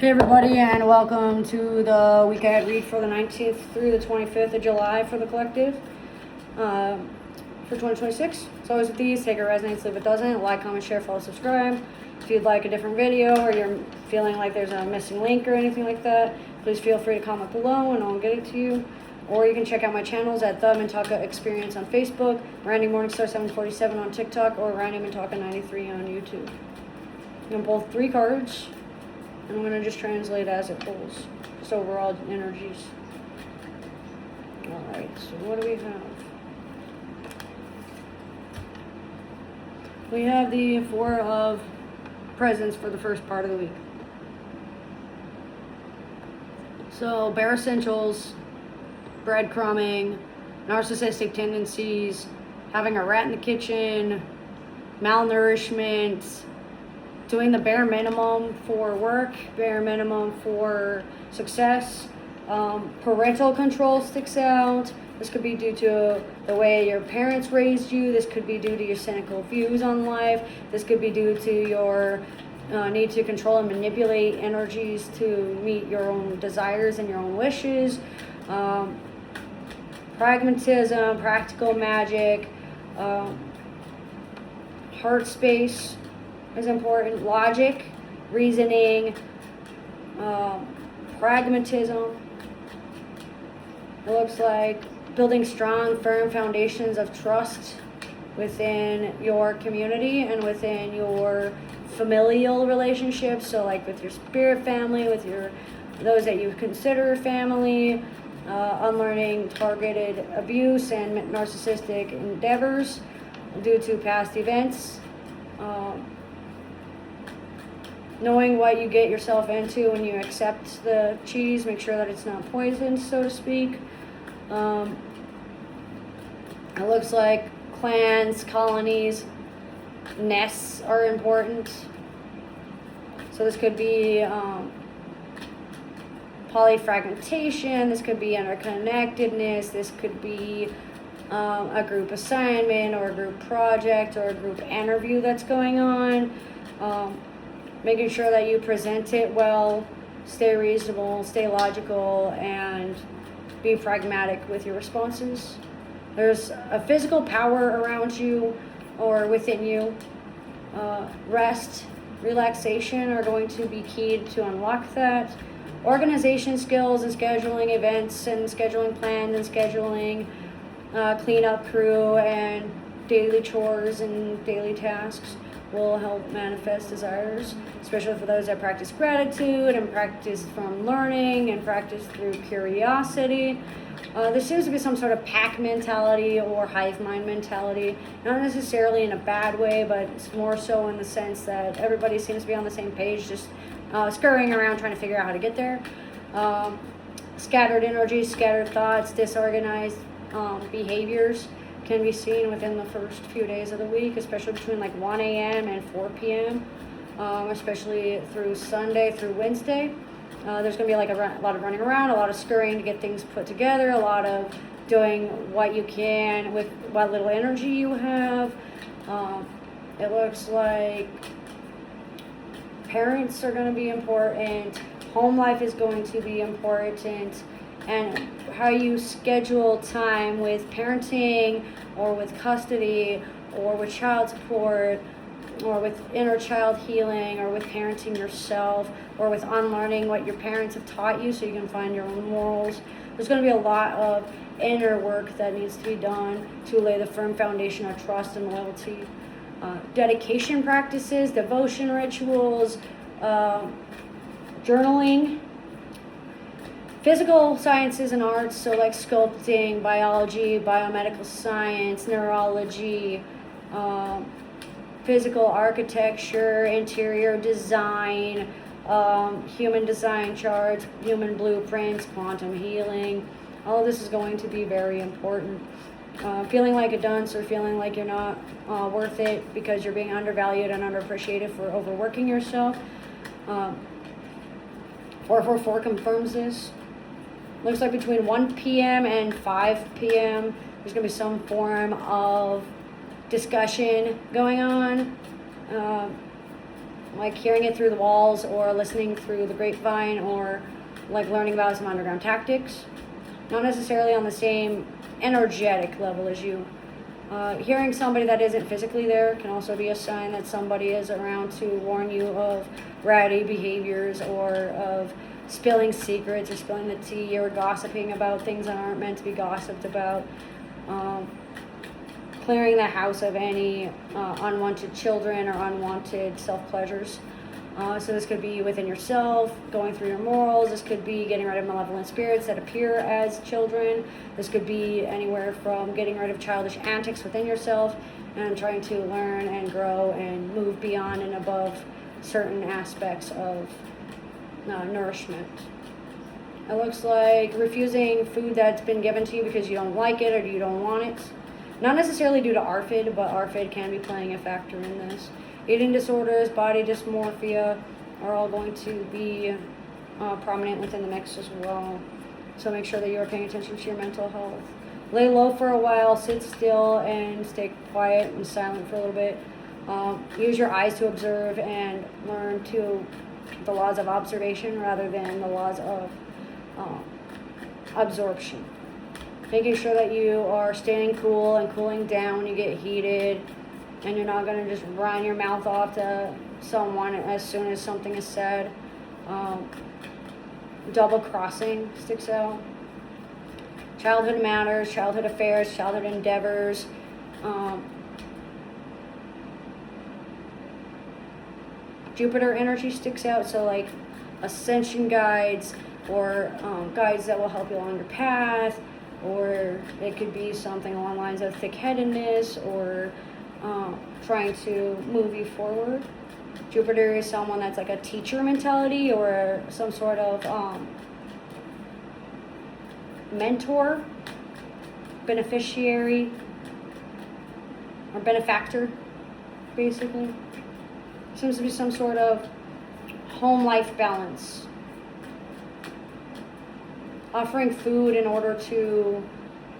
Hey everybody, and welcome to the week ahead read for the 19th through the 25th of July for the collective for 2026. So always with these, take it resonates, leave it doesn't. Like, comment, share, follow, subscribe. If you'd like a different video or you're feeling like there's a missing link or anything like that, please feel free to comment below and I'll get it to you. Or you can check out my channels at The Mintaka Experience on Facebook, Randy Morningstar 747 on TikTok, or Randy Mintaka 93 on YouTube. And both 3 cards. And I'm going to just translate as it pulls. Just overall energies. Alright, so what do we have? We have the 4 of presents for the first part of the week. So, bare essentials, breadcrumbing, narcissistic tendencies, having a rat in the kitchen, malnourishment, doing the bare minimum for work, bare minimum for success. Parental control sticks out. This could be due to the way your parents raised you. This could be due to your cynical views on life. This could be due to your need to control and manipulate energies to meet your own desires and your own wishes. Pragmatism, practical magic, heart space is important. Logic, reasoning, pragmatism. It looks like building strong, firm foundations of trust within your community and within your familial relationships. So like with your spirit family, with those that you consider family, unlearning targeted abuse and narcissistic endeavors due to past events. Knowing what you get yourself into when you accept the cheese, make sure that it's not poisoned, so to speak. It looks like clans, colonies, nests are important. So this could be polyfragmentation, this could be interconnectedness, this could be a group assignment or a group project or a group interview that's going on. Making sure that you present it well, stay reasonable, stay logical, and be pragmatic with your responses. There's a physical power around you or within you. Rest, relaxation are going to be key to unlock that. Organization skills and scheduling events and scheduling plans and scheduling cleanup crew and daily chores and daily tasks will help manifest desires, especially for those that practice gratitude and practice from learning and practice through curiosity. There seems to be some sort of pack mentality or hive mind mentality, not necessarily in a bad way, but it's more so in the sense that everybody seems to be on the same page, just scurrying around trying to figure out how to get there. Scattered energies, scattered thoughts, disorganized behaviors can be seen within the first few days of the week, especially between like 1 a.m. and 4 p.m., especially through Sunday through Wednesday. There's going to be like a lot of running around, a lot of scurrying to get things put together, a lot of doing what you can with what little energy you have. It looks like parents are going to be important, home life is going to be important, and how you schedule time with parenting or with custody or with child support or with inner child healing or with parenting yourself or with unlearning what your parents have taught you so you can find your own morals. There's going to be a lot of inner work that needs to be done to lay the firm foundation of trust and loyalty. Dedication practices, devotion rituals, journaling, physical sciences and arts, so like sculpting, biology, biomedical science, neurology, physical architecture, interior design, human design charts, human blueprints, quantum healing. All of this is going to be very important. Feeling like a dunce or feeling like you're not worth it because you're being undervalued and underappreciated for overworking yourself. 444 confirms this. Looks like between 1 p.m. and 5 p.m. there's going to be some form of discussion going on. like hearing it through the walls or listening through the grapevine or like learning about some underground tactics. Not necessarily on the same energetic level as you. Hearing somebody that isn't physically there can also be a sign that somebody is around to warn you of ratty behaviors or of spilling secrets or spilling the tea or gossiping about things that aren't meant to be gossiped about. Clearing the house of any unwanted children or unwanted self-pleasures. So this could be within yourself, going through your morals. This could be getting rid of malevolent spirits that appear as children. This could be anywhere from getting rid of childish antics within yourself and trying to learn and grow and move beyond and above certain aspects of nourishment. It looks like refusing food that's been given to you because you don't like it or you don't want it. Not necessarily due to ARFID, but ARFID can be playing a factor in this. Eating disorders, body dysmorphia are all going to be prominent within the mix as well. So make sure that you are paying attention to your mental health. Lay low for a while, sit still, and stay quiet and silent for a little bit. Use your eyes to observe and learn to the laws of observation rather than the laws of absorption. Making sure that you are staying cool and cooling down when you get heated, and you're not going to just run your mouth off to someone as soon as something is said. Double crossing sticks out. Childhood matters, childhood affairs, childhood endeavors. Jupiter energy sticks out, so like ascension guides or guides that will help you along your path, or it could be something along the lines of thick-headedness or trying to move you forward. Jupiter is someone that's like a teacher mentality or some sort of mentor, beneficiary, or benefactor, basically. Seems to be some sort of home-life balance. Offering food in order to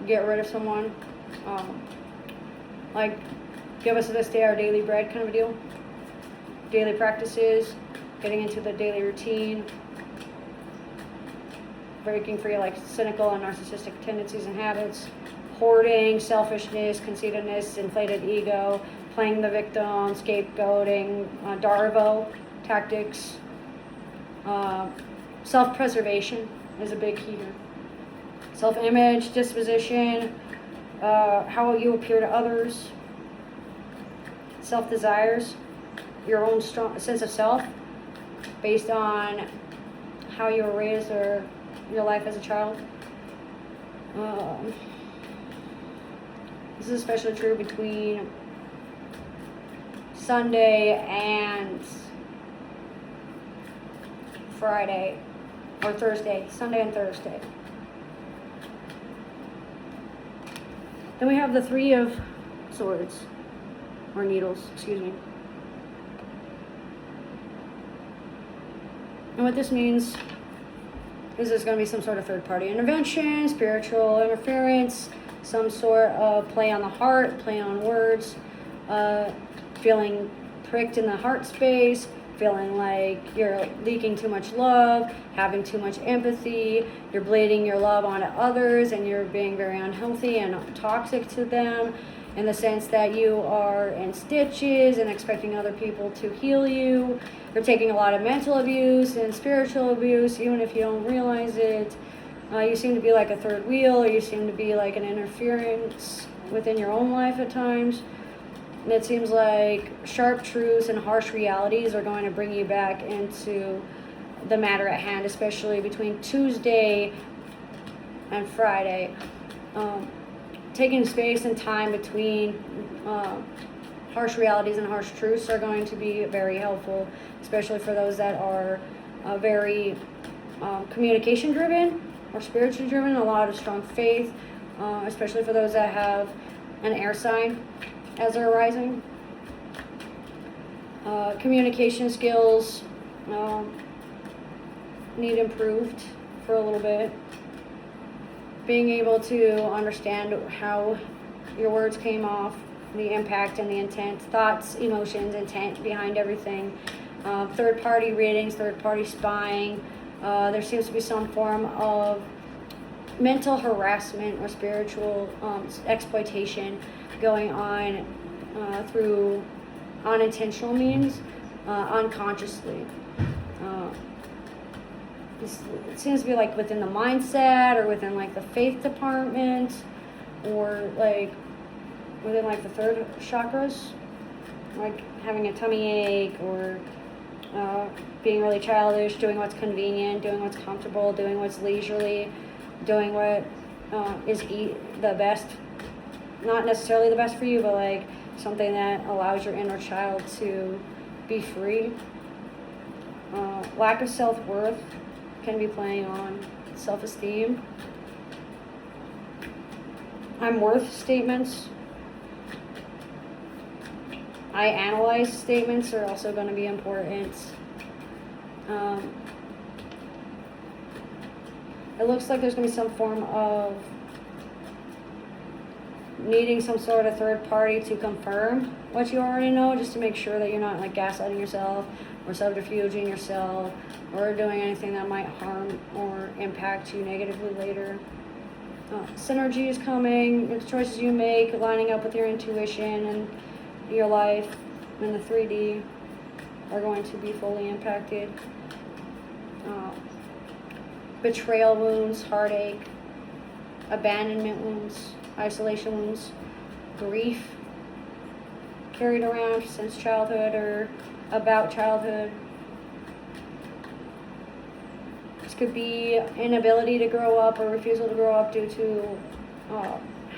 get rid of someone. Like, give us this day our daily bread kind of a deal. Daily practices, getting into the daily routine, breaking free like cynical and narcissistic tendencies and habits, hoarding, selfishness, conceitedness, inflated ego, playing the victim, scapegoating, Darvo tactics, self-preservation is a big key here. Self-image, disposition, how you appear to others, self-desires, your own strong sense of self based on how you were raised or your life as a child. This is especially true between Sunday and Friday or Thursday, Sunday and Thursday. Then we have the Three of Swords, or Needles, excuse me. And what this means is there's going to be some sort of third-party intervention, spiritual interference, some sort of play on the heart, play on words, feeling pricked in the heart space, feeling like you're leaking too much love, having too much empathy, you're bleeding your love onto others, and you're being very unhealthy and toxic to them in the sense that you are in stitches and expecting other people to heal you. You're taking a lot of mental abuse and spiritual abuse, even if you don't realize it. You seem to be like a third wheel, or you seem to be like an interference within your own life at times. And it seems like sharp truths and harsh realities are going to bring you back into the matter at hand, especially between Tuesday and Friday. Taking space and time between harsh realities and harsh truths are going to be very helpful, especially for those that are very communication driven or spiritually driven, a lot of strong faith, especially for those that have an air sign as they're rising. Communication skills need improved for a little bit. Being able to understand how your words came off, the impact and the intent, thoughts, emotions, intent behind everything. third-party readings, third-party spying. There seems to be some form of mental harassment or spiritual exploitation going on through unintentional means, unconsciously. It seems to be like within the mindset or within like the faith department or like within like the third chakras, like having a tummy ache or being really childish, doing what's convenient, doing what's comfortable, doing what's leisurely, doing what is the best, not necessarily the best for you, but like something that allows your inner child to be free. Lack of self-worth can be playing on self-esteem. I'm worth statements. I analyze statements are also going to be important. It looks like there's going to be some form of needing some sort of third party to confirm what you already know, just to make sure that you're not like gaslighting yourself or subterfuging yourself or doing anything that might harm or impact you negatively later. Synergy is coming. The choices you make lining up with your intuition and your life in the 3D are going to be fully impacted. Betrayal wounds, heartache, abandonment wounds, isolation wounds, grief carried around since childhood or about childhood. This could be inability to grow up or refusal to grow up due to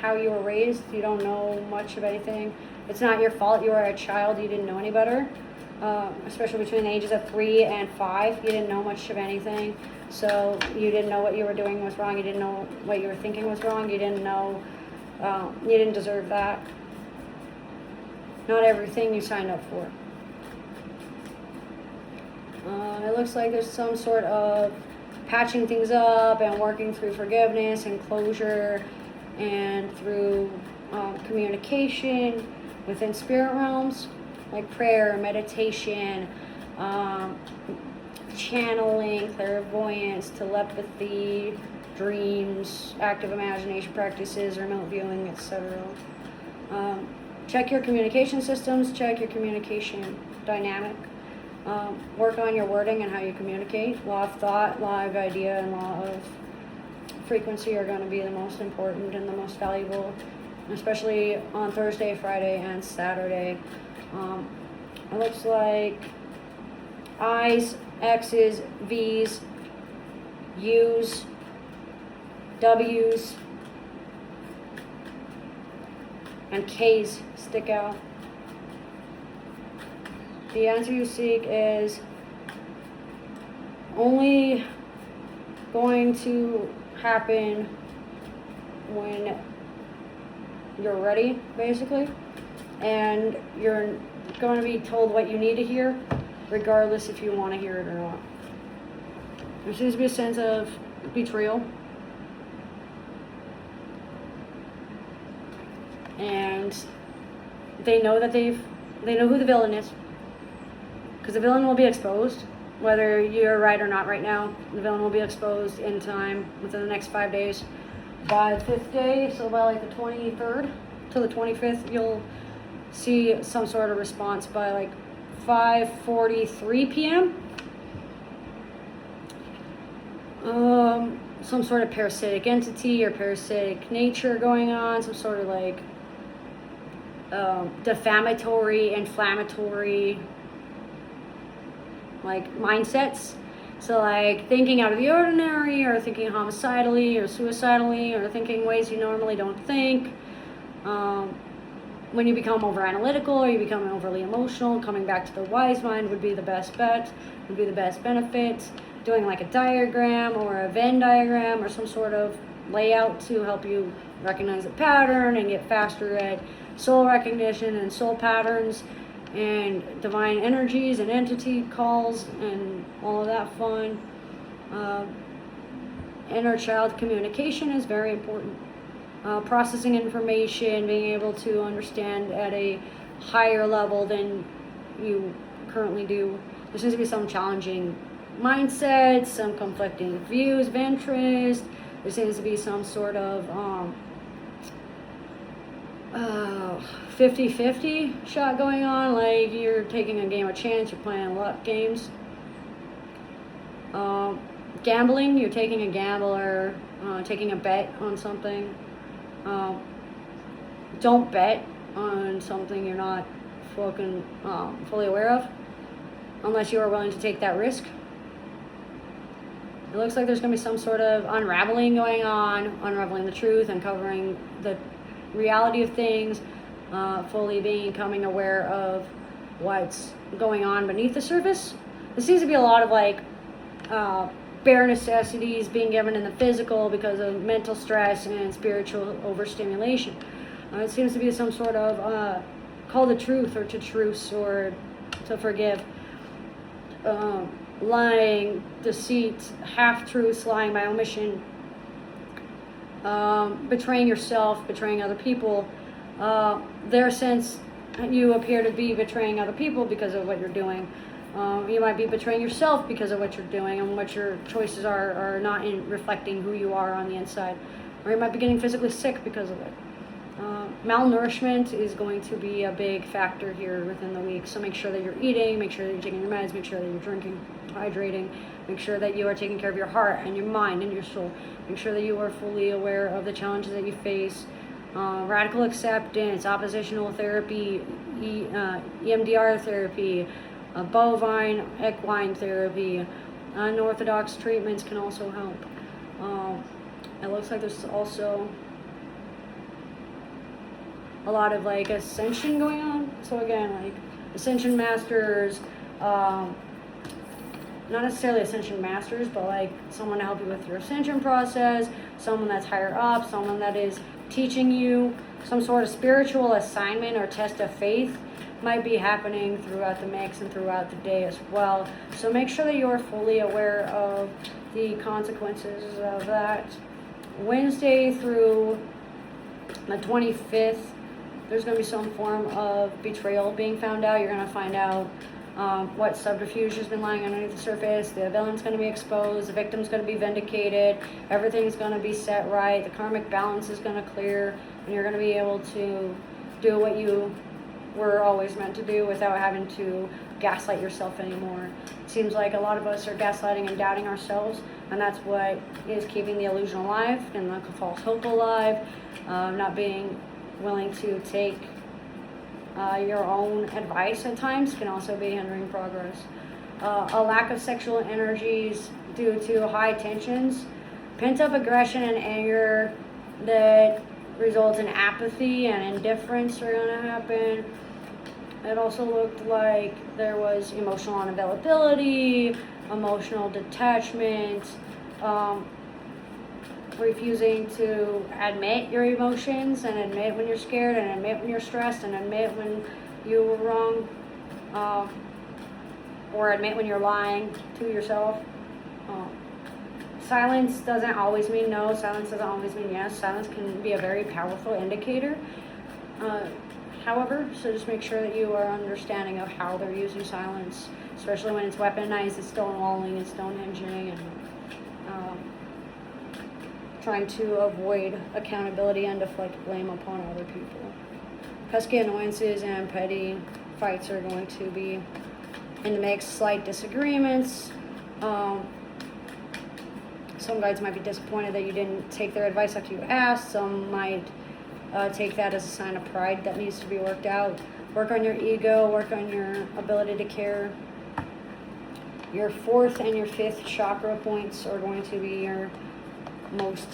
how you were raised. You don't know much of anything. It's not your fault. You were a child. You didn't know any better. Especially between the ages of 3 and 5, you didn't know much of anything. So you didn't know what you were doing was wrong. You didn't know what you were thinking was wrong. You didn't know. You didn't deserve that. Not everything you signed up for. It looks like there's some sort of patching things up and working through forgiveness and closure and through communication within spirit realms, like prayer, meditation, channeling, clairvoyance, telepathy, dreams, active imagination practices, remote viewing, etc. Check your communication systems, check your communication dynamic. Work on your wording and how you communicate. Law of thought, law of idea, and law of frequency are going to be the most important and the most valuable, especially on Thursday, Friday, and Saturday. It looks like I's, X's, V's, U's, W's, and K's stick out. The answer you seek is only going to happen when you're ready, basically, and you're going to be told what you need to hear, regardless if you want to hear it or not. There seems to be a sense of betrayal, and they know that they know who the villain is, because the villain will be exposed, whether you're right or not right now. The villain will be exposed in time within the next 5 days. By the 5th day, so by like the 23rd to the 25th, you'll see some sort of response by like 5:43 p.m. Some sort of parasitic entity or parasitic nature going on, some sort of like defamatory, inflammatory like mindsets. So like thinking out of the ordinary, or thinking homicidally or suicidally, or thinking ways you normally don't think. When you become over analytical or you become overly emotional, coming back to the wise mind would be the best bet, would be the best benefit. Doing like a diagram or a Venn diagram or some sort of layout to help you recognize the pattern and get faster at soul recognition and soul patterns and divine energies and entity calls and all of that fun. Inner child communication is very important. Processing information, being able to understand at a higher level than you currently do. there seems to be some challenging mindsets, some conflicting views of interest. There seems to be some sort of 50-50 shot going on, like you're taking a game of chance, you're playing luck games. Gambling, you're taking a gamble or taking a bet on something. Don't bet on something you're not fully aware of, unless you are willing to take that risk. It looks like there's going to be some sort of unraveling going on, unraveling the truth, uncovering the reality of things, fully becoming aware of what's going on beneath the surface. There seems to be a lot of like bare necessities being given in the physical because of mental stress and spiritual overstimulation. It seems to be some sort of call to truth or to truce or to forgive. Lying, deceit, half-truths, lying by omission, betraying yourself, betraying other people. Their sense you appear to be betraying other people because of what you're doing. You might be betraying yourself because of what you're doing and what your choices are not reflecting who you are on the inside. Or you might be getting physically sick because of it. Malnourishment is going to be a big factor here within the week. So make sure that you're eating, make sure that you're taking your meds, make sure that you're drinking, hydrating, make sure that you are taking care of your heart and your mind and your soul. Make sure that you are fully aware of the challenges that you face. Radical acceptance, oppositional therapy, EMDR therapy, bovine, equine therapy, unorthodox treatments can also help. It looks like there's also a lot of like ascension going on. So again, like ascension masters, not necessarily ascension masters, but like someone to help you with your ascension process, someone that's higher up, someone that is teaching you some sort of spiritual assignment or test of faith might be happening throughout the mix and throughout the day as well. So make sure that you are fully aware of the consequences of that. Wednesday through the 25th, there's going to be some form of betrayal being found out. You're going to find out what subterfuge has been lying underneath the surface. The villain's going to be exposed. The victim's going to be vindicated. Everything's going to be set right. The karmic balance is going to clear. And you're going to be able to do what you were always meant to do without having to gaslight yourself anymore. It seems like a lot of us are gaslighting and doubting ourselves. And that's what is keeping the illusion alive and the false hope alive. Not being willing to take your own advice at times can also be hindering progress. A lack of sexual energies due to high tensions, pent-up aggression and anger that results in apathy and indifference are going to happen. It also looked like there was emotional unavailability, emotional detachment, refusing to admit your emotions and admit when you're scared and admit when you're stressed and admit when you were wrong, or admit when you're lying to yourself. Silence doesn't always mean no. Silence doesn't always mean yes. Silence can be a very powerful indicator. However, so just make sure that you are understanding of how they're using silence, especially when it's weaponized, it's stonewalling, it's stonehenging, and trying to avoid accountability and deflect blame upon other people. Pesky annoyances and petty fights are going to be in the mix. Slight disagreements. Some guides might be disappointed that you didn't take their advice after you asked. Some might take that as a sign of pride that needs to be worked out. Work on your ego, work on your ability to care. Your 4th and your 5th chakra points are going to be your most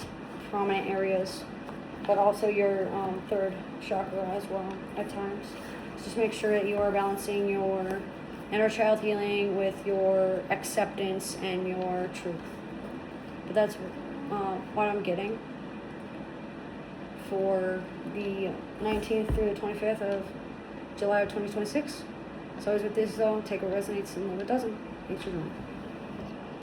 prominent areas, but also your 3rd chakra as well at times. So just make sure that you are balancing your inner child healing with your acceptance and your truth. But that's what I'm getting for the 19th through the 25th of July of 2026. So as with this though, take what resonates and leave what doesn't. Thanks for joining.